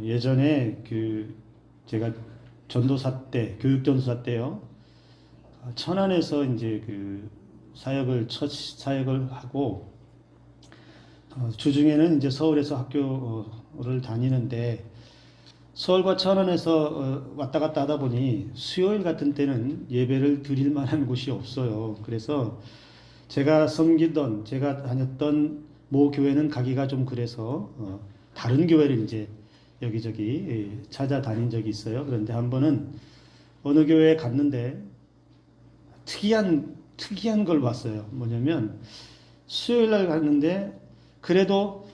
예전에 제가 전도사 때, 교육 전도사 때요. 천안에서 이제 첫 사역을 하고 주중에는 이제 서울에서 학교를 다니는데 서울과 천안에서 왔다 갔다 하다 보니 수요일 같은 때는 예배를 드릴 만한 곳이 없어요. 그래서 제가 다녔던 모 교회는 가기가 좀 그래서 다른 교회를 이제 여기저기 찾아다닌 적이 있어요. 그런데 한 번은 어느 교회에 갔는데 특이한 걸 봤어요. 뭐냐면 수요일 날 갔는데 그래도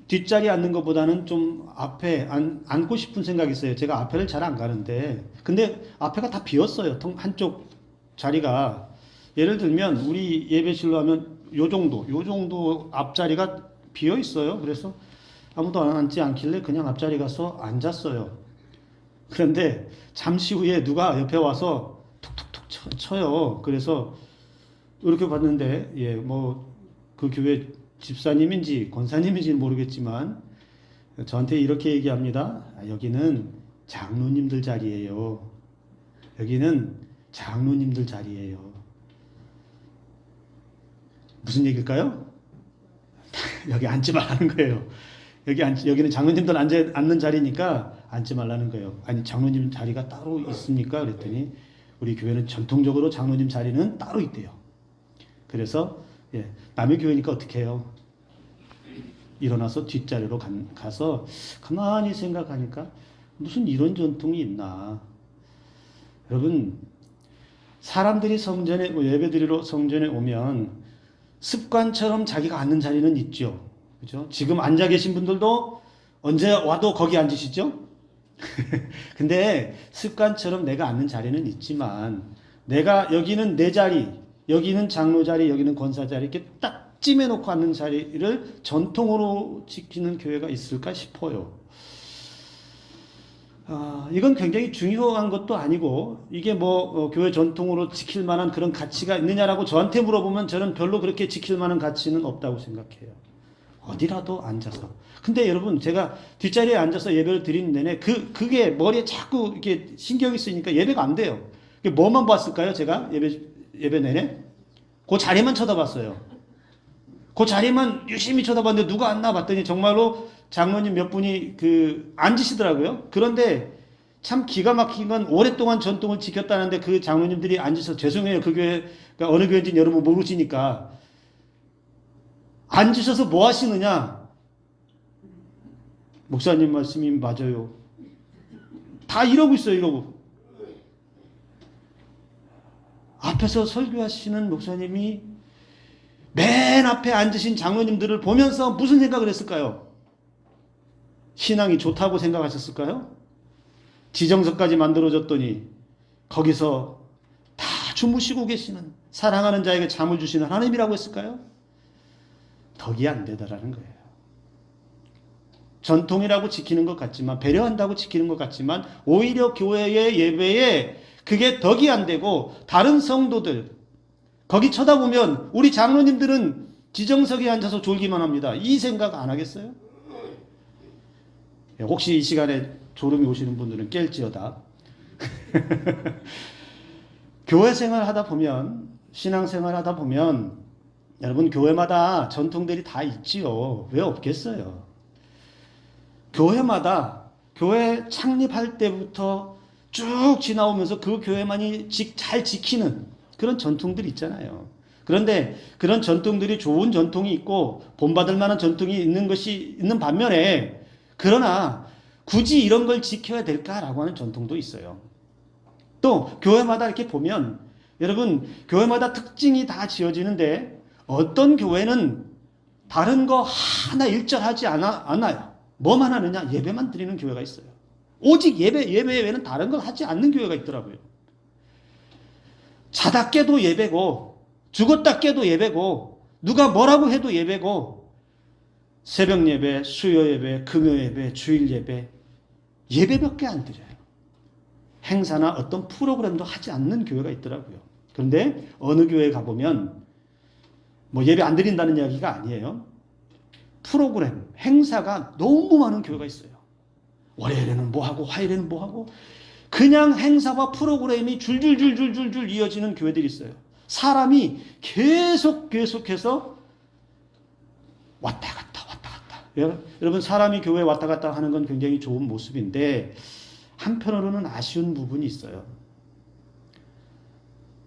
뒷자리에 앉는 것보다는 좀 앞에 앉고 싶은 생각이 있어요. 제가 앞에를 잘 안 가는데 근데 앞에가 다 비었어요. 한쪽 자리가 예를 들면 우리 예배실로 하면 요 정도 앞자리가 비어 있어요. 그래서 아무도 앉지 않길래 그냥 앞자리 가서 앉았어요. 그런데 잠시 후에 누가 옆에 와서 툭툭툭 쳐요. 그래서 이렇게 봤는데 그 교회 집사님인지 권사님인지는 모르겠지만 저한테 이렇게 얘기합니다. 여기는 장로님들 자리예요. 여기는 장로님들 자리예요. 무슨 얘기일까요? 여기 앉지 말라는 거예요. 여기는 장로님들 앉는 자리니까 앉지 말라는 거예요. 아니, 장로님 자리가 따로 있습니까? 그랬더니 우리 교회는 전통적으로 장로님 자리는 따로 있대요. 그래서 남의 교회니까 어떻게 해요? 일어나서 뒷자리로 가서 가만히 생각하니까 무슨 이런 전통이 있나. 여러분, 사람들이 예배드리러 성전에 오면 습관처럼 자기가 앉는 자리는 있죠. 그죠? 지금 앉아 계신 분들도 언제 와도 거기 앉으시죠? 근데 습관처럼 내가 앉는 자리는 있지만 내가 여기는 내 자리, 여기는 장로 자리, 여기는 권사 자리 이렇게 딱 찜해놓고 앉는 자리를 전통으로 지키는 교회가 있을까 싶어요. 이건 굉장히 중요한 것도 아니고 이게 교회 전통으로 지킬 만한 그런 가치가 있느냐라고 저한테 물어보면 저는 별로 그렇게 지킬 만한 가치는 없다고 생각해요. 어디라도 앉아서. 근데 여러분, 제가 뒷자리에 앉아서 예배를 드리는 내내 그게 머리에 자꾸 이렇게 신경이 쓰이니까 예배가 안 돼요. 뭐만 봤을까요? 제가 예배 내내? 그 자리만 쳐다봤어요. 그 자리만 유심히 쳐다봤는데 누가 앉나 봤더니 정말로 장로님 몇 분이 앉으시더라고요. 그런데 참 기가 막힌 건 오랫동안 전통을 지켰다는데 그 장로님들이 앉으셔서 죄송해요. 그 교회가 어느 교회인지는 여러분 모르시니까 앉으셔서 뭐 하시느냐? 목사님 말씀이 맞아요. 다 이러고 있어요, 이러고. 앞에서 설교하시는 목사님이 맨 앞에 앉으신 장로님들을 보면서 무슨 생각을 했을까요? 신앙이 좋다고 생각하셨을까요? 지정석까지 만들어졌더니 거기서 다 주무시고 계시는 사랑하는 자에게 잠을 주시는 하나님이라고 했을까요? 덕이 안 되더라는 거예요. 전통이라고 지키는 것 같지만, 배려한다고 지키는 것 같지만 오히려 교회의 예배에 그게 덕이 안 되고 다른 성도들 거기 쳐다보면 우리 장로님들은 지정석에 앉아서 졸기만 합니다. 이 생각 안 하겠어요? 혹시 이 시간에 졸음이 오시는 분들은 깰지어다. 교회 생활 하다 보면, 신앙생활 하다 보면 여러분, 교회마다 전통들이 다 있지요. 왜 없겠어요? 교회 창립할 때부터 쭉 지나오면서 그 교회만이 잘 지키는 그런 전통들이 있잖아요. 그런데 그런 전통들이 좋은 전통이 있고 본받을 만한 전통이 있는 반면에 그러나 굳이 이런 걸 지켜야 될까라고 하는 전통도 있어요. 또 교회마다 이렇게 보면 여러분, 교회마다 특징이 다 지어지는데 어떤 교회는 다른 거 하나 일절하지 않아요. 뭐만 하느냐? 예배만 드리는 교회가 있어요. 오직 예배 외에는 다른 걸 하지 않는 교회가 있더라고요. 자다 깨도 예배고 죽었다 깨도 예배고 누가 뭐라고 해도 예배고 새벽 예배, 수요 예배, 금요 예배, 주일 예배, 예배밖에 안 드려요. 행사나 어떤 프로그램도 하지 않는 교회가 있더라고요. 그런데 어느 교회에 가보면 예배 안 드린다는 이야기가 아니에요. 프로그램, 행사가 너무 많은 교회가 있어요. 월요일에는 뭐하고 화요일에는 뭐하고 그냥 행사와 프로그램이 줄줄줄줄줄줄 이어지는 교회들이 있어요. 사람이 계속해서 왔다 갔다 왔다 갔다. 여러분 사람이 교회에 왔다 갔다 하는 건 굉장히 좋은 모습인데 한편으로는 아쉬운 부분이 있어요.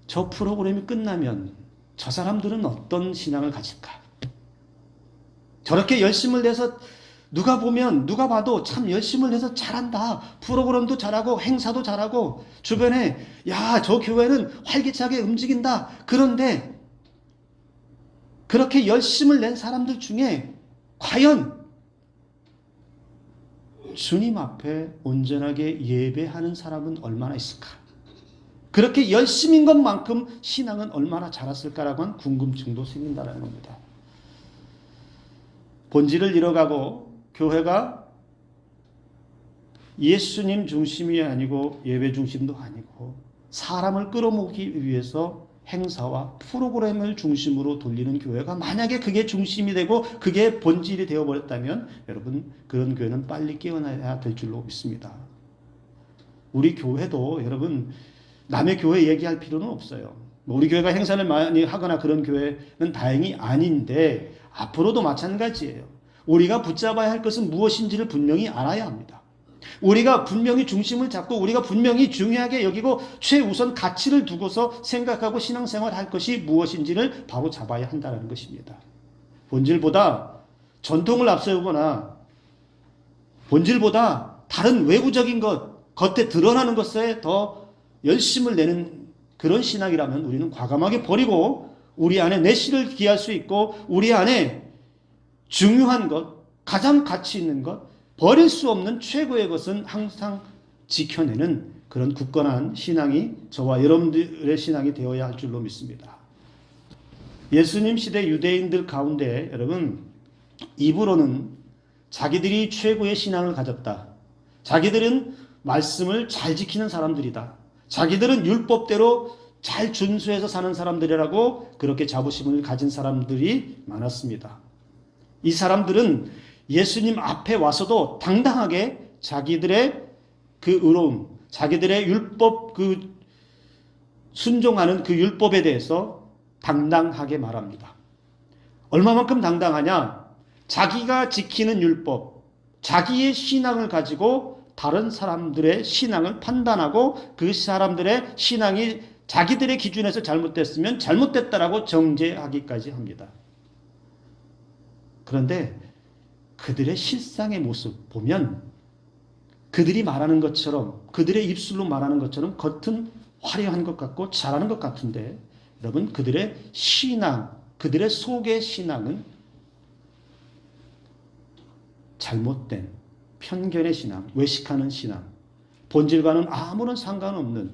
저 프로그램이 끝나면 저 사람들은 어떤 신앙을 가질까? 저렇게 열심을 내서 누가 봐도 참 열심을 내서 잘한다. 프로그램도 잘하고 행사도 잘하고 주변에 야, 저 교회는 활기차게 움직인다. 그런데 그렇게 열심을 낸 사람들 중에 과연 주님 앞에 온전하게 예배하는 사람은 얼마나 있을까? 그렇게 열심인 것만큼 신앙은 얼마나 자랐을까라고 하는 궁금증도 생긴다는 겁니다. 본질을 잃어가고 교회가 예수님 중심이 아니고 예배 중심도 아니고 사람을 끌어모으기 위해서 행사와 프로그램을 중심으로 돌리는 교회가 만약에 그게 중심이 되고 그게 본질이 되어버렸다면 여러분 그런 교회는 빨리 깨어나야 될 줄로 믿습니다. 우리 교회도 여러분 남의 교회 얘기할 필요는 없어요. 우리 교회가 행사를 많이 하거나 그런 교회는 다행히 아닌데 앞으로도 마찬가지예요. 우리가 붙잡아야 할 것은 무엇인지를 분명히 알아야 합니다. 우리가 분명히 중심을 잡고 우리가 분명히 중요하게 여기고 최우선 가치를 두고서 생각하고 신앙생활 할 것이 무엇인지를 바로 잡아야 한다는 것입니다. 본질보다 전통을 앞세우거나 본질보다 다른 외부적인 것, 겉에 드러나는 것에 더 열심을 내는 그런 신앙이라면 우리는 과감하게 버리고 우리 안에 내실을 기할 수 있고 우리 안에 중요한 것, 가장 가치 있는 것, 버릴 수 없는 최고의 것은 항상 지켜내는 그런 굳건한 신앙이 저와 여러분들의 신앙이 되어야 할 줄로 믿습니다. 예수님 시대 유대인들 가운데 여러분 입으로는 자기들이 최고의 신앙을 가졌다. 자기들은 말씀을 잘 지키는 사람들이다. 자기들은 율법대로 잘 준수해서 사는 사람들이라고 그렇게 자부심을 가진 사람들이 많았습니다. 이 사람들은 예수님 앞에 와서도 당당하게 자기들의 그 의로움, 자기들의 율법 순종하는 그 율법에 대해서 당당하게 말합니다. 얼마만큼 당당하냐? 자기가 지키는 율법, 자기의 신앙을 가지고 다른 사람들의 신앙을 판단하고 그 사람들의 신앙이 자기들의 기준에서 잘못됐으면 잘못됐다라고 정죄하기까지 합니다. 그런데 그들의 실상의 모습 보면 그들이 말하는 것처럼 그들의 입술로 말하는 것처럼 겉은 화려한 것 같고 잘하는 것 같은데 여러분 그들의 신앙, 그들의 속의 신앙은 잘못된 편견의 신앙, 외식하는 신앙, 본질과는 아무런 상관없는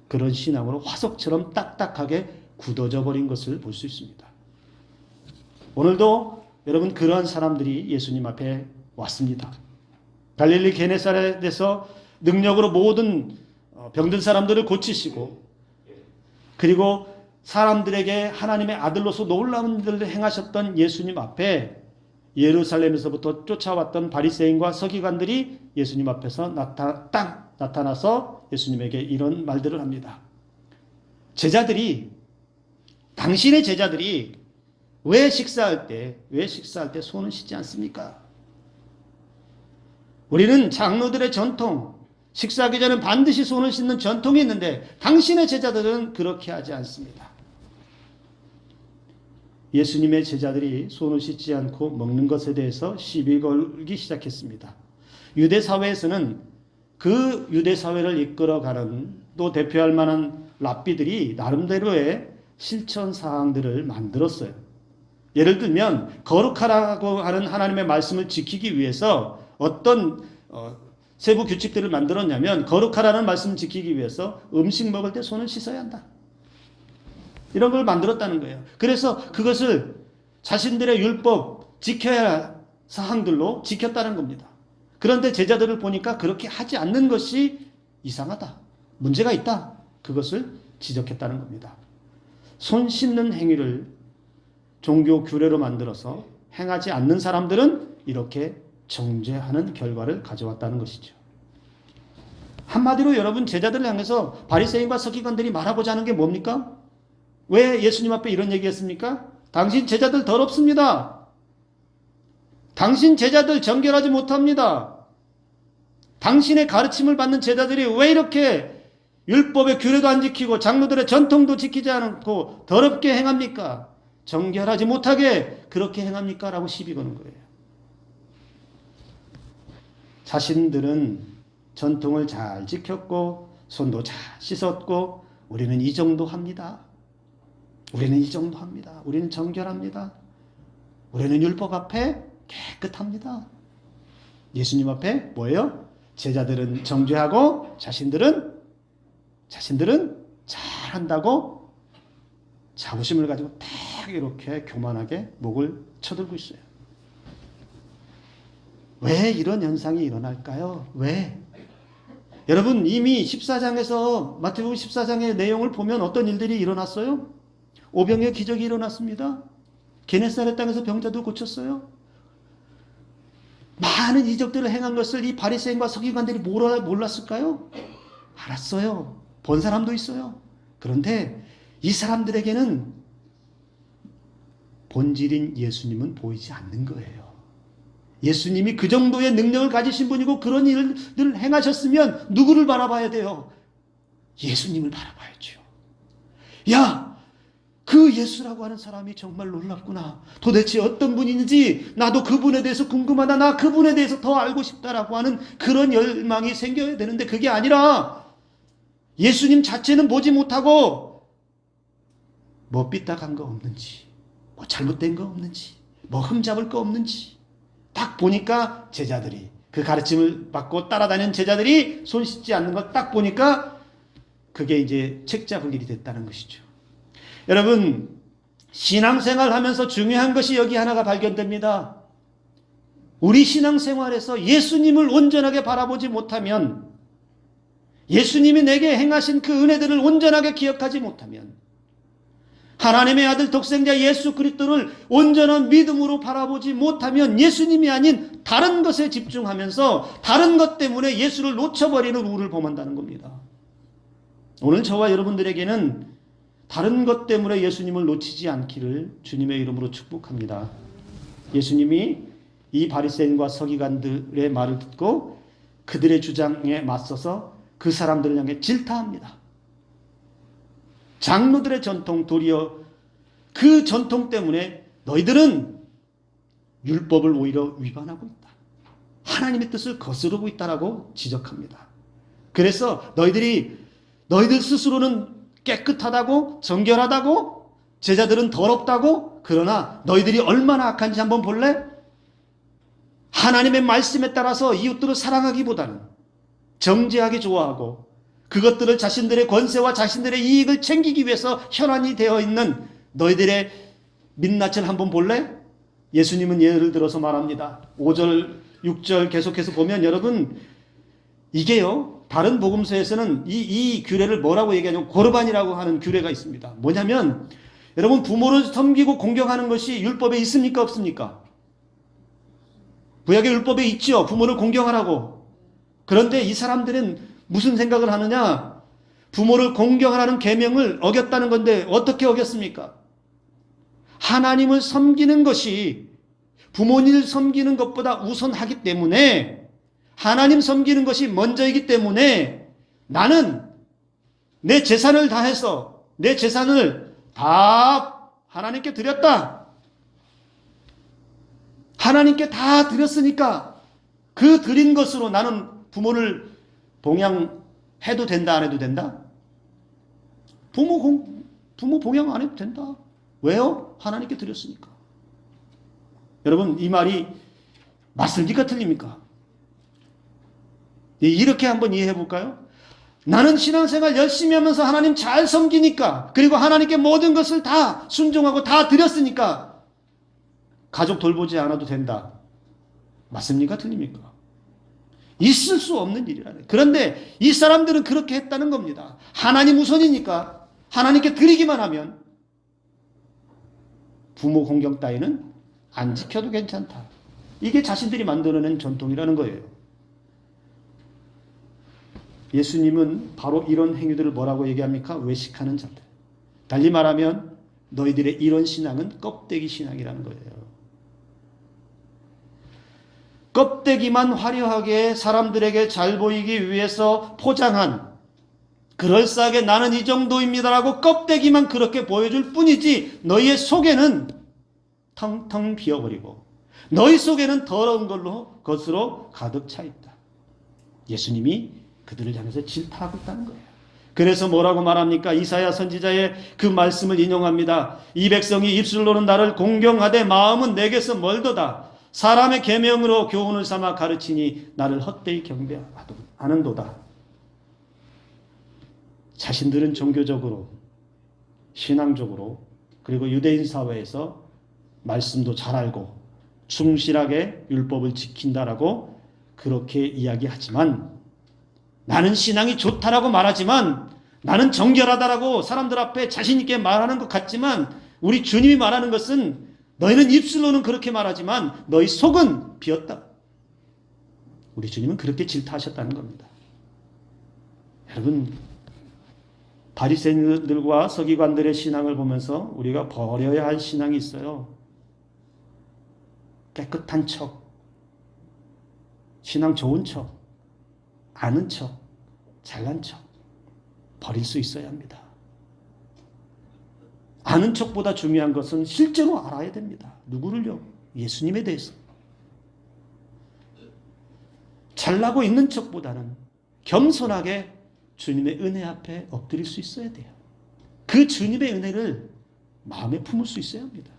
그런 신앙으로 화석처럼 딱딱하게 굳어져 버린 것을 볼 수 있습니다. 오늘도 여러분 그러한 사람들이 예수님 앞에 왔습니다. 갈릴리 게네사렛에서 능력으로 모든 병든 사람들을 고치시고 그리고 사람들에게 하나님의 아들로서 놀라운 일을 행하셨던 예수님 앞에 예루살렘에서부터 쫓아왔던 바리새인과 서기관들이 예수님 앞에서 나타나서 예수님에게 이런 말들을 합니다. 당신의 제자들이 왜 식사할 때 손을 씻지 않습니까? 우리는 장로들의 전통, 식사하기 전에 반드시 손을 씻는 전통이 있는데 당신의 제자들은 그렇게 하지 않습니다. 예수님의 제자들이 손을 씻지 않고 먹는 것에 대해서 시비 걸기 시작했습니다. 유대 사회에서는 그 유대 사회를 이끌어가는 또 대표할 만한 랍비들이 나름대로의 실천 사항들을 만들었어요. 예를 들면 거룩하라고 하는 하나님의 말씀을 지키기 위해서 어떤 세부 규칙들을 만들었냐면 거룩하라는 말씀을 지키기 위해서 음식 먹을 때 손을 씻어야 한다. 이런 걸 만들었다는 거예요. 그래서 그것을 자신들의 율법 지켜야 할 사항들로 지켰다는 겁니다. 그런데 제자들을 보니까 그렇게 하지 않는 것이 이상하다. 문제가 있다. 그것을 지적했다는 겁니다. 손 씻는 행위를 종교 규례로 만들어서 행하지 않는 사람들은 이렇게 정죄하는 결과를 가져왔다는 것이죠. 한마디로 여러분 제자들을 향해서 바리새인과 서기관들이 말하고자 하는 게 뭡니까? 왜 예수님 앞에 이런 얘기했습니까? 당신 제자들 더럽습니다. 당신 제자들 정결하지 못합니다. 당신의 가르침을 받는 제자들이 왜 이렇게 율법의 규례도 안 지키고 장로들의 전통도 지키지 않고 더럽게 행합니까? 정결하지 못하게 그렇게 행합니까? 라고 시비 거는 거예요. 자신들은 전통을 잘 지켰고 손도 잘 씻었고 우리는 이 정도 합니다. 우리는 이 정도 합니다. 우리는 정결합니다. 우리는 율법 앞에 깨끗합니다. 예수님 앞에 뭐예요? 제자들은 정죄하고 자신들은 잘한다고 자부심을 가지고 딱 이렇게 교만하게 목을 쳐들고 있어요. 왜 이런 현상이 일어날까요? 왜? 여러분 이미 14장에서 마태복음 14장의 내용을 보면 어떤 일들이 일어났어요? 오병이어 기적이 일어났습니다. 게네사렛 땅에서 병자도 고쳤어요. 많은 이적들을 행한 것을 이 바리새인과 서기관들이 몰랐을까요? 알았어요. 본 사람도 있어요. 그런데 이 사람들에게는 본질인 예수님은 보이지 않는 거예요. 예수님이 그 정도의 능력을 가지신 분이고 그런 일을 행하셨으면 누구를 바라봐야 돼요? 예수님을 바라봐야죠. 야! 그 예수라고 하는 사람이 정말 놀랍구나. 도대체 어떤 분인지 나도 그분에 대해서 궁금하다. 나 그분에 대해서 더 알고 싶다라고 하는 그런 열망이 생겨야 되는데 그게 아니라 예수님 자체는 보지 못하고 뭐 삐딱한 거 없는지 뭐 잘못된 거 없는지 뭐 흠잡을 거 없는지 딱 보니까 제자들이 그 가르침을 받고 따라다니는 제자들이 손 씻지 않는 걸 딱 보니까 그게 이제 책 잡을 일이 됐다는 것이죠. 여러분 신앙생활 하면서 중요한 것이 여기 하나가 발견됩니다. 우리 신앙생활에서 예수님을 온전하게 바라보지 못하면 예수님이 내게 행하신 그 은혜들을 온전하게 기억하지 못하면 하나님의 아들 독생자 예수 그리스도를 온전한 믿음으로 바라보지 못하면 예수님이 아닌 다른 것에 집중하면서 다른 것 때문에 예수를 놓쳐버리는 우를 범한다는 겁니다. 오늘 저와 여러분들에게는 다른 것 때문에 예수님을 놓치지 않기를 주님의 이름으로 축복합니다. 예수님이 이 바리새인과 서기관들의 말을 듣고 그들의 주장에 맞서서 그 사람들을 향해 질타합니다. 장로들의 전통 도리어 그 전통 때문에 너희들은 율법을 오히려 위반하고 있다. 하나님의 뜻을 거스르고 있다라고 지적합니다. 그래서 너희들 스스로는 깨끗하다고 정결하다고 제자들은 더럽다고 그러나 너희들이 얼마나 악한지 한번 볼래? 하나님의 말씀에 따라서 이웃들을 사랑하기보다는 정죄하기 좋아하고 그것들을 자신들의 권세와 자신들의 이익을 챙기기 위해서 혈안이 되어 있는 너희들의 민낯을 한번 볼래? 예수님은 예를 들어서 말합니다. 5절 6절 계속해서 보면 여러분 이게요 다른 복음서에서는 이 규례를 뭐라고 얘기하냐면 고르반이라고 하는 규례가 있습니다. 뭐냐면 여러분 부모를 섬기고 공경하는 것이 율법에 있습니까 없습니까? 구약의 율법에 있죠. 부모를 공경하라고. 그런데 이 사람들은 무슨 생각을 하느냐? 부모를 공경하라는 계명을 어겼다는 건데 어떻게 어겼습니까? 하나님을 섬기는 것이 부모님을 섬기는 것보다 우선하기 때문에 하나님 섬기는 것이 먼저이기 때문에 나는 내 재산을 다해서 내 재산을 다 하나님께 드렸다. 하나님께 다 드렸으니까 그 드린 것으로 나는 부모를 봉양해도 된다 안 해도 된다? 부모 봉양 안 해도 된다. 왜요? 하나님께 드렸으니까. 여러분 이 말이 맞습니까 틀립니까? 이렇게 한번 이해해 볼까요? 나는 신앙생활 열심히 하면서 하나님 잘 섬기니까 그리고 하나님께 모든 것을 다 순종하고 다 드렸으니까 가족 돌보지 않아도 된다. 맞습니까? 틀립니까? 있을 수 없는 일이라네. 그런데 이 사람들은 그렇게 했다는 겁니다. 하나님 우선이니까 하나님께 드리기만 하면 부모 공경 따위는 안 지켜도 괜찮다. 이게 자신들이 만들어낸 전통이라는 거예요. 예수님은 바로 이런 행위들을 뭐라고 얘기합니까? 외식하는 자들. 달리 말하면 너희들의 이런 신앙은 껍데기 신앙이라는 거예요. 껍데기만 화려하게 사람들에게 잘 보이기 위해서 포장한, 그럴싸하게 나는 이 정도입니다라고 껍데기만 그렇게 보여줄 뿐이지 너희의 속에는 텅텅 비어버리고 너희 속에는 더러운 것으로 가득 차 있다. 예수님이 그들을 향해서 질타하고 있다는 거예요. 그래서 뭐라고 말합니까? 이사야 선지자의 그 말씀을 인용합니다. 이 백성이 입술로는 나를 공경하되 마음은 내게서 멀도다. 사람의 계명으로 교훈을 삼아 가르치니 나를 헛되이 경배하는도다. 자신들은 종교적으로, 신앙적으로, 그리고 유대인 사회에서 말씀도 잘 알고 충실하게 율법을 지킨다라고 그렇게 이야기하지만, 나는 신앙이 좋다라고 말하지만, 나는 정결하다라고 사람들 앞에 자신 있게 말하는 것 같지만, 우리 주님이 말하는 것은 너희는 입술로는 그렇게 말하지만 너희 속은 비었다. 우리 주님은 그렇게 질타하셨다는 겁니다. 여러분, 바리새인들과 서기관들의 신앙을 보면서 우리가 버려야 할 신앙이 있어요. 깨끗한 척, 신앙 좋은 척, 아는 척, 잘난 척 버릴 수 있어야 합니다. 아는 척보다 중요한 것은 실제로 알아야 됩니다. 누구를요? 예수님에 대해서. 잘나고 있는 척보다는 겸손하게 주님의 은혜 앞에 엎드릴 수 있어야 돼요. 그 주님의 은혜를 마음에 품을 수 있어야 합니다.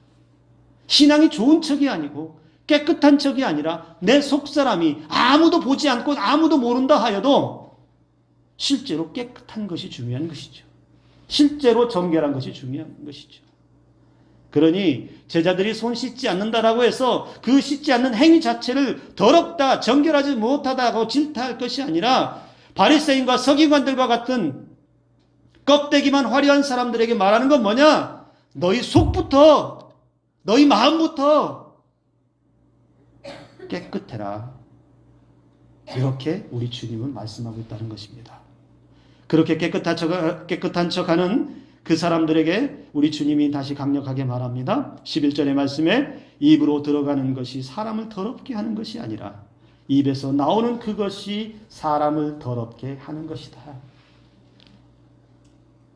신앙이 좋은 척이 아니고 깨끗한 척이 아니라 내 속사람이 아무도 보지 않고 아무도 모른다 하여도 실제로 깨끗한 것이 중요한 것이죠. 실제로 정결한 것이 중요한 것이죠. 그러니 제자들이 손 씻지 않는다라고 해서 그 씻지 않는 행위 자체를 더럽다, 정결하지 못하다고 질타할 것이 아니라 바리새인과 서기관들과 같은 껍데기만 화려한 사람들에게 말하는 건 뭐냐? 너희 속부터, 너희 마음부터 깨끗해라. 이렇게 우리 주님은 말씀하고 있다는 것입니다. 그렇게 깨끗한 척하는 그 사람들에게 우리 주님이 다시 강력하게 말합니다. 11절의 말씀에 입으로 들어가는 것이 사람을 더럽게 하는 것이 아니라 입에서 나오는 그것이 사람을 더럽게 하는 것이다.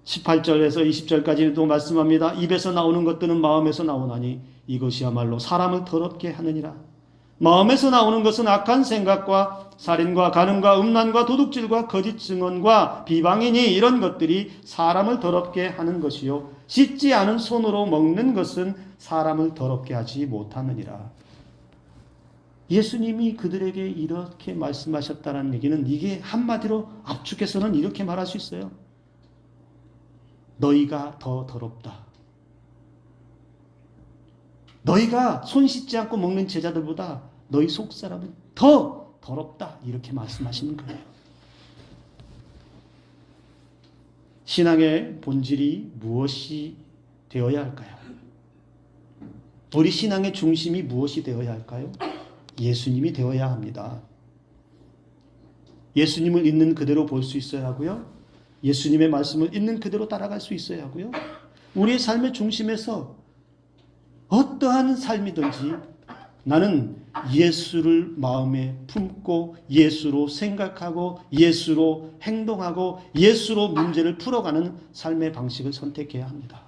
18절에서 20절까지는 또 말씀합니다. 입에서 나오는 것들은 마음에서 나오나니 이것이야말로 사람을 더럽게 하느니라. 마음에서 나오는 것은 악한 생각과 살인과 간음과 음란과 도둑질과 거짓 증언과 비방이니 이런 것들이 사람을 더럽게 하는 것이요 씻지 않은 손으로 먹는 것은 사람을 더럽게 하지 못하느니라. 예수님이 그들에게 이렇게 말씀하셨다는 얘기는 이게 한마디로 압축해서는 이렇게 말할 수 있어요. 너희가 더 더럽다. 너희가 손 씻지 않고 먹는 제자들보다 너희 속사람은 더 더럽다. 이렇게 말씀하시는 거예요. 신앙의 본질이 무엇이 되어야 할까요? 우리 신앙의 중심이 무엇이 되어야 할까요? 예수님이 되어야 합니다. 예수님을 있는 그대로 볼 수 있어야 하고요. 예수님의 말씀을 있는 그대로 따라갈 수 있어야 하고요. 우리의 삶의 중심에서 어떠한 삶이든지 나는 예수를 마음에 품고 예수로 생각하고 예수로 행동하고 예수로 문제를 풀어가는 삶의 방식을 선택해야 합니다.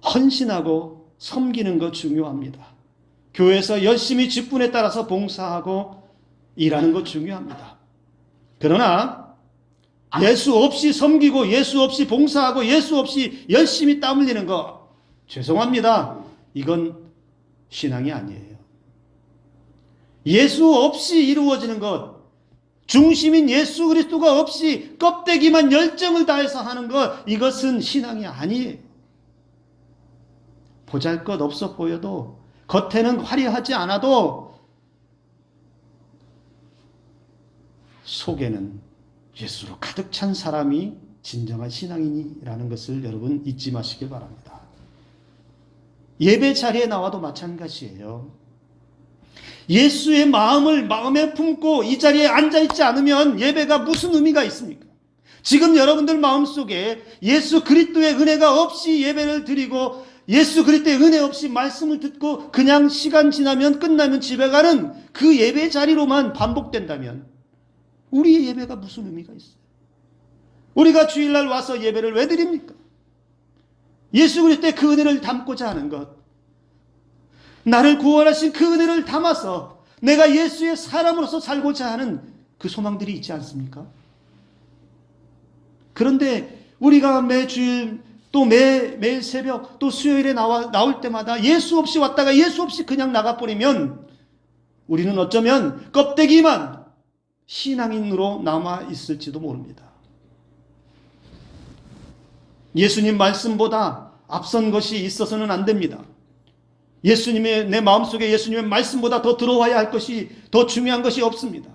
헌신하고 섬기는 것 중요합니다. 교회에서 열심히 직분에 따라서 봉사하고 일하는 것 중요합니다. 그러나 예수 없이 섬기고 예수 없이 봉사하고 예수 없이 열심히 땀 흘리는 거 죄송합니다. 이건 신앙이 아니에요. 예수 없이 이루어지는 것, 중심인 예수 그리스도가 없이 껍데기만 열정을 다해서 하는 것, 이것은 신앙이 아니에요. 보잘것 없어 보여도 겉에는 화려하지 않아도 속에는 예수로 가득 찬 사람이 진정한 신앙인이라는 것을 여러분 잊지 마시길 바랍니다. 예배 자리에 나와도 마찬가지예요. 예수의 마음을 마음에 품고 이 자리에 앉아있지 않으면 예배가 무슨 의미가 있습니까? 지금 여러분들 마음속에 예수 그리스도의 은혜가 없이 예배를 드리고 예수 그리스도의 은혜 없이 말씀을 듣고 그냥 시간 지나면 끝나면 집에 가는 그 예배 자리로만 반복된다면 우리의 예배가 무슨 의미가 있어요? 우리가 주일날 와서 예배를 왜 드립니까? 예수 그리스도의 그 은혜를 담고자 하는 것, 나를 구원하신 그 은혜를 담아서 내가 예수의 사람으로서 살고자 하는 그 소망들이 있지 않습니까? 그런데 우리가 매주일 또 매일 새벽 또 수요일에 나올 때마다 예수 없이 왔다가 예수 없이 그냥 나가버리면 우리는 어쩌면 껍데기만 신앙인으로 남아 있을지도 모릅니다. 예수님 말씀보다 앞선 것이 있어서는 안 됩니다. 내 마음속에 예수님의 말씀보다 더 들어와야 할 것이, 더 중요한 것이 없습니다.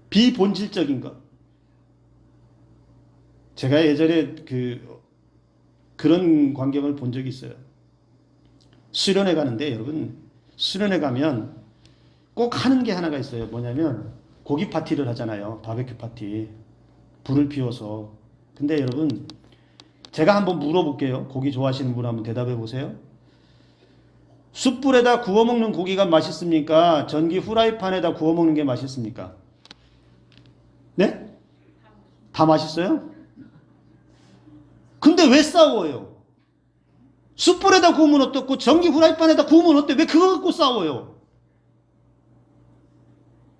비본질적인 것. 제가 예전에 그런 광경을 본 적이 있어요. 수련회 가는데 여러분, 수련회 가면 꼭 하는 게 하나가 있어요. 뭐냐면 고기 파티를 하잖아요. 바베큐 파티. 불을 피워서. 근데 여러분, 제가 한번 물어볼게요. 고기 좋아하시는 분 한번 대답해 보세요. 숯불에다 구워 먹는 고기가 맛있습니까? 전기 후라이팬에다 구워 먹는 게 맛있습니까? 네? 다 맛있어요? 근데 왜 싸워요? 숯불에다 구우면 어떻고 전기 후라이팬에다 구우면 어때? 왜 그거 갖고 싸워요?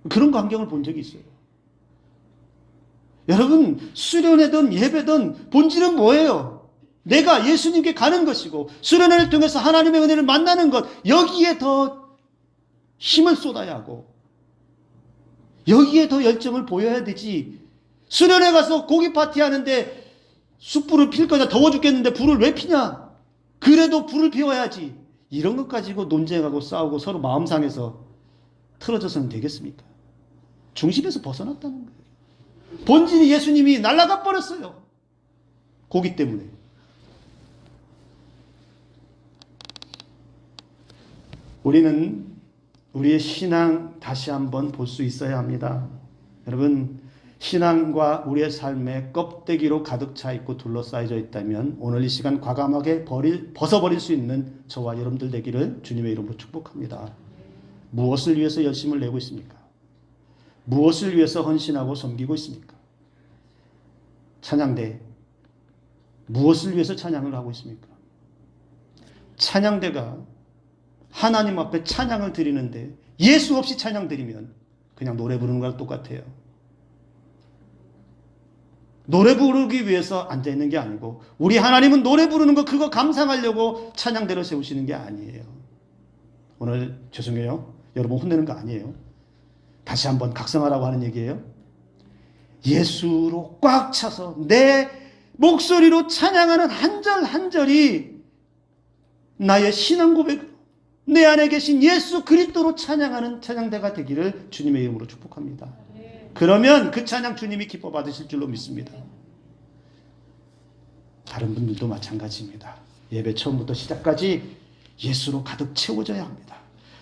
그런 광경을 본 적이 있어요. 여러분, 수련회든 예배든 본질은 뭐예요? 내가 예수님께 가는 것이고 수련회를 통해서 하나님의 은혜를 만나는 것, 여기에 더 힘을 쏟아야 하고 여기에 더 열정을 보여야 되지. 수련회 가서 고기 파티 하는데 숯불을 필 거냐, 더워 죽겠는데 불을 왜 피냐? 그래도 불을 피워야지. 이런 것 가지고 논쟁하고 싸우고 서로 마음 상해서 틀어져서는 되겠습니까? 중심에서 벗어났다는 거예요. 본질이 예수님이 날아가 버렸어요. 고기 때문에. 우리는 우리의 신앙 다시 한번 볼 수 있어야 합니다. 여러분, 신앙과 우리의 삶에 껍데기로 가득 차 있고 둘러싸여져 있다면 오늘 이 시간 과감하게 벗어버릴 수 있는 저와 여러분들 되기를 주님의 이름으로 축복합니다. 무엇을 위해서 열심을 내고 있습니까? 무엇을 위해서 헌신하고 섬기고 있습니까? 찬양대, 무엇을 위해서 찬양을 하고 있습니까? 찬양대가 하나님 앞에 찬양을 드리는데 예수 없이 찬양 드리면 그냥 노래 부르는 거랑 똑같아요. 노래 부르기 위해서 앉아있는 게 아니고 우리 하나님은 노래 부르는 거 그거 감상하려고 찬양대를 세우시는 게 아니에요. 오늘 죄송해요. 여러분 혼내는 거 아니에요. 다시 한번 각성하라고 하는 얘기예요. 예수로 꽉 차서 내 목소리로 찬양하는 한 절 한 절이 나의 신앙 고백으로 내 안에 계신 예수 그리스도로 찬양하는 찬양대가 되기를 주님의 이름으로 축복합니다. 그러면 그 찬양 주님이 기뻐 받으실 줄로 믿습니다. 다른 분들도 마찬가지입니다. 예배 처음부터 시작까지 예수로 가득 채워져야 합니다.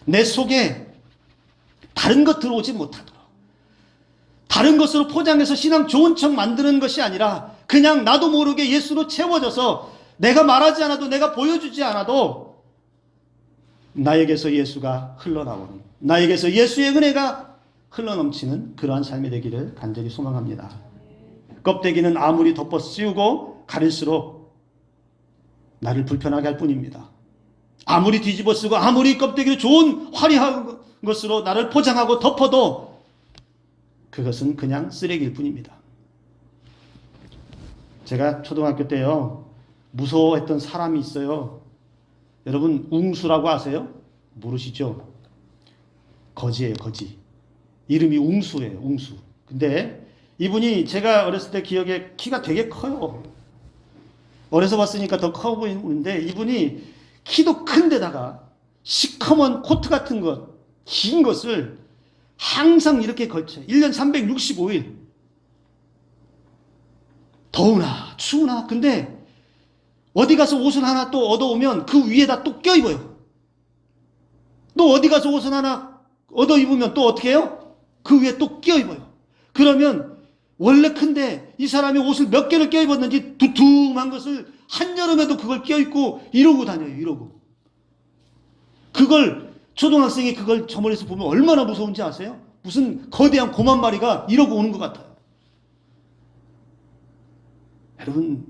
내 속에 다른 것 들어오지 못하도록, 다른 것으로 포장해서 신앙 좋은 척 만드는 것이 아니라 그냥 나도 모르게 예수로 채워져서 내가 말하지 않아도, 내가 보여주지 않아도 나에게서 예수가 흘러나오는, 나에게서 예수의 은혜가 흘러넘치는 그러한 삶이 되기를 간절히 소망합니다. 껍데기는 아무리 덮어 씌우고 가릴수록 나를 불편하게 할 뿐입니다. 아무리 뒤집어 쓰고 아무리 껍데기를 좋은 화려한 것으로 나를 포장하고 덮어도 그것은 그냥 쓰레기일 뿐입니다. 제가 초등학교 때요, 무서워했던 사람이 있어요. 여러분 웅수라고 아세요? 모르시죠? 거지예요, 거지. 이름이 웅수예요, 웅수. 근데 이분이 제가 어렸을 때 기억에 키가 되게 커요. 어려서 봤으니까 더 커 보이는데 이분이 키도 큰 데다가 시커먼 코트 같은 것, 긴 것을 항상 이렇게 걸쳐요. 1년 365일. 더우나 추우나. 근데 어디 가서 옷을 하나 또 얻어오면 그 위에다 또 껴입어요. 또 어디 가서 옷을 하나 얻어 입으면 또 어떻게 해요? 그 위에 또 끼어 입어요. 그러면 원래 큰데 이 사람이 옷을 몇 개를 끼어 입었는지 두툼한 것을 한여름에도 그걸 끼어 입고 이러고 다녀요. 이러고. 그걸 초등학생이 그걸 저 멀리서 보면 얼마나 무서운지 아세요? 무슨 거대한 곰 한 마리가 이러고 오는 것 같아요. 여러분,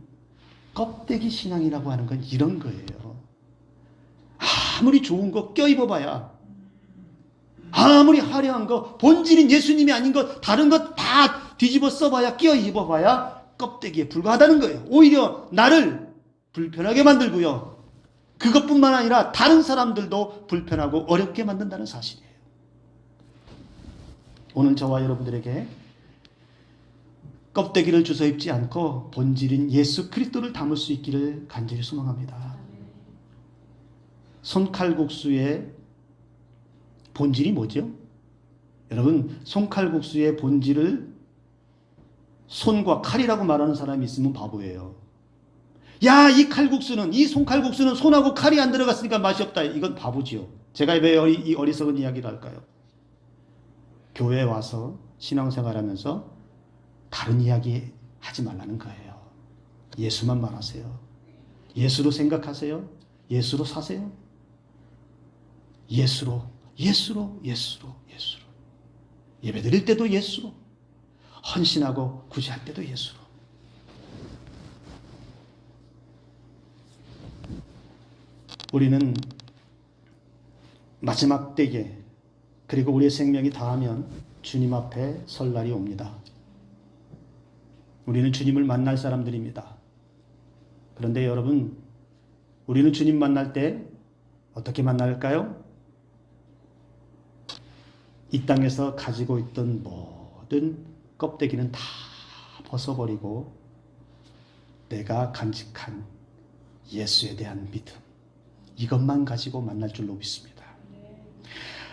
껍데기 신앙이라고 하는 건 이런 거예요. 아무리 좋은 거 껴입어봐야, 아무리 화려한 거, 본질인 예수님이 아닌 거, 다른 거 다 뒤집어 써봐야, 껴입어봐야 껍데기에 불과하다는 거예요. 오히려 나를 불편하게 만들고요. 그것뿐만 아니라 다른 사람들도 불편하고 어렵게 만든다는 사실이에요. 오늘 저와 여러분들에게 껍데기를 주워 입지 않고 본질인 예수 그리스도를 담을 수 있기를 간절히 소망합니다. 손칼국수의 본질이 뭐죠? 여러분, 손칼국수의 본질을 손과 칼이라고 말하는 사람이 있으면 바보예요. 야, 이 칼국수는, 이 손칼국수는 손하고 칼이 안 들어갔으니까 맛이 없다. 이건 바보지요. 제가 왜 이 어리석은 이야기를 할까요? 교회에 와서 신앙생활하면서 다른 이야기 하지 말라는 거예요. 예수만 말하세요. 예수로 생각하세요. 예수로 사세요. 예수로. 예배 드릴 때도 예수로. 헌신하고 구제할 때도 예수로. 우리는 마지막 때에 그리고 우리의 생명이 다하면 주님 앞에 설 날이 옵니다. 우리는 주님을 만날 사람들입니다. 그런데 여러분, 우리는 주님 만날 때 어떻게 만날까요? 이 땅에서 가지고 있던 모든 껍데기는 다 벗어버리고 내가 간직한 예수에 대한 믿음, 이것만 가지고 만날 줄로 믿습니다.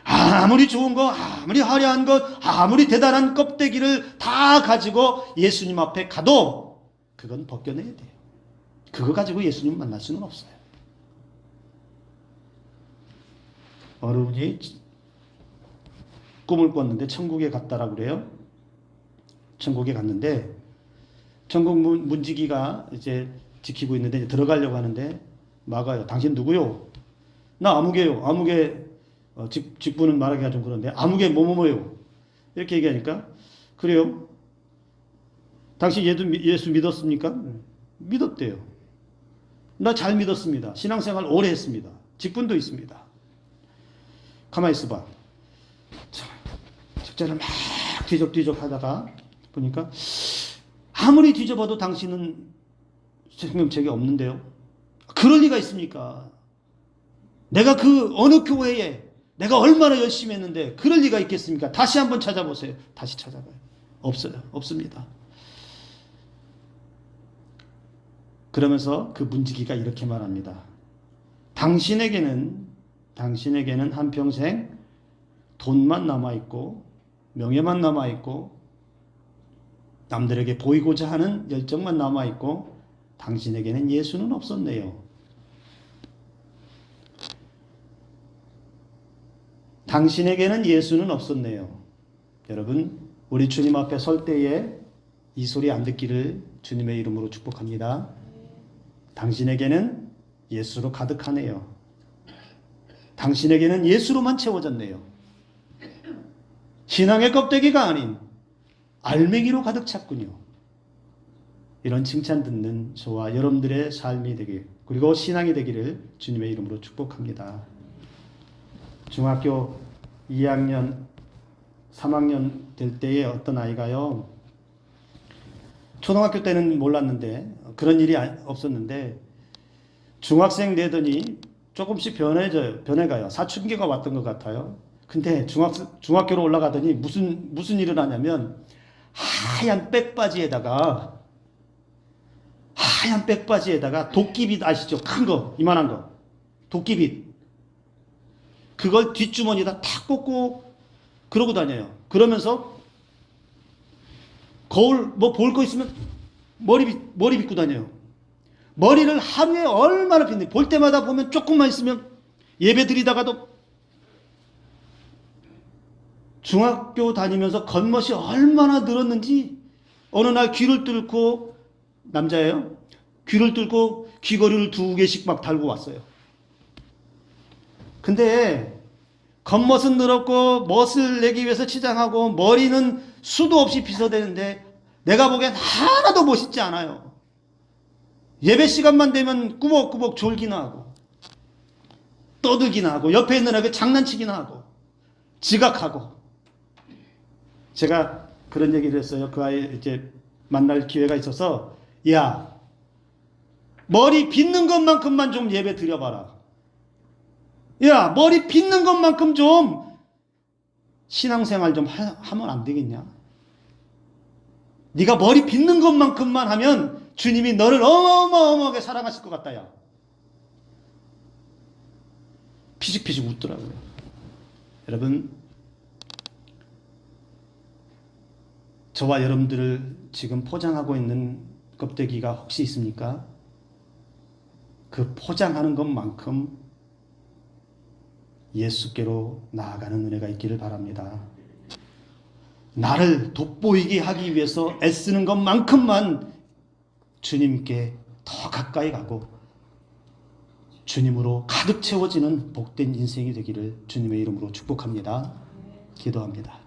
아무리 좋은 거, 아무리 화려한 것, 아무리 대단한 껍데기를 다 가지고 예수님 앞에 가도 그건 벗겨내야 돼요. 그거 가지고 예수님 만날 수는 없어요. 어느 분이 꿈을 꿨는데 천국에 갔다라고 그래요. 천국에 갔는데 천국 문지기가 이제 지키고 있는데 이제 들어가려고 하는데 막아요. 당신 누구요? 나 아무개요. 아무개 직분은 말하기가 좀 그런데 아무개 뭐뭐뭐요. 이렇게 얘기하니까 그래요. 당신 예수 믿었습니까? 믿었대요. 나 잘 믿었습니다. 신앙생활 오래 했습니다. 직분도 있습니다. 가만히 있어봐. 책자를 막 뒤적뒤적 하다가 보니까 아무리 뒤져봐도 당신은 생명책이 없는데요. 그럴 리가 있습니까? 내가 그 어느 교회에 내가 얼마나 열심히 했는데 그럴 리가 있겠습니까? 다시 한번 찾아보세요. 다시 찾아봐요. 없어요. 없습니다. 그러면서 그 문지기가 이렇게 말합니다. 당신에게는 한평생 돈만 남아있고 명예만 남아있고 남들에게 보이고자 하는 열정만 남아있고 당신에게는 예수는 없었네요. 당신에게는 예수는 없었네요. 여러분, 우리 주님 앞에 설 때에 이 소리 안 듣기를 주님의 이름으로 축복합니다. 당신에게는 예수로 가득하네요. 당신에게는 예수로만 채워졌네요. 신앙의 껍데기가 아닌 알맹이로 가득 찼군요. 이런 칭찬 듣는 저와 여러분들의 삶이 되길, 그리고 신앙이 되기를 주님의 이름으로 축복합니다. 중학교 2학년, 3학년 될 때에 어떤 아이가요, 초등학교 때는 몰랐는데 그런 일이 없었는데 중학생 되더니 조금씩 변해가요. 사춘기가 왔던 것 같아요. 근데 중학교로 올라가더니 무슨 일을 하냐면 하얀 백바지에다가 도끼빗 아시죠? 큰 거, 이만한 거. 도끼빗. 그걸 뒷주머니에다 탁 꽂고 그러고 다녀요. 그러면서 거울 뭐 볼 거 있으면 머리 빗고 다녀요. 머리를 하루에 얼마나 빗는지 볼 때마다 보면 조금만 있으면 예배 드리다가도 중학교 다니면서 겉멋이 얼마나 늘었는지 어느 날 귀를 뚫고, 남자예요, 귀를 뚫고 귀걸이를 2개씩 막 달고 왔어요. 근데 겉멋은 늘었고 멋을 내기 위해서 치장하고 머리는 수도 없이 빗어대는데 내가 보기엔 하나도 멋있지 않아요. 예배 시간만 되면 꾸벅꾸벅 졸기나 하고 떠들기나 하고 옆에 있는 애가 장난치기나 하고 지각하고. 제가 그런 얘기를 했어요. 그 아이 이제 만날 기회가 있어서, 야, 머리 빗는 것만큼만 좀 예배 드려봐라. 야, 머리 빗는 것만큼 좀 신앙생활 좀 하면 안 되겠냐? 네가 머리 빗는 것만큼만 하면 주님이 너를 어마어마하게 사랑하실 것 같다. 야, 피식피식 웃더라고요. 여러분, 저와 여러분들을 지금 포장하고 있는 껍데기가 혹시 있습니까? 그 포장하는 것만큼 예수께로 나아가는 은혜가 있기를 바랍니다. 나를 돋보이게 하기 위해서 애쓰는 것만큼만 주님께 더 가까이 가고 주님으로 가득 채워지는 복된 인생이 되기를 주님의 이름으로 축복합니다. 기도합니다.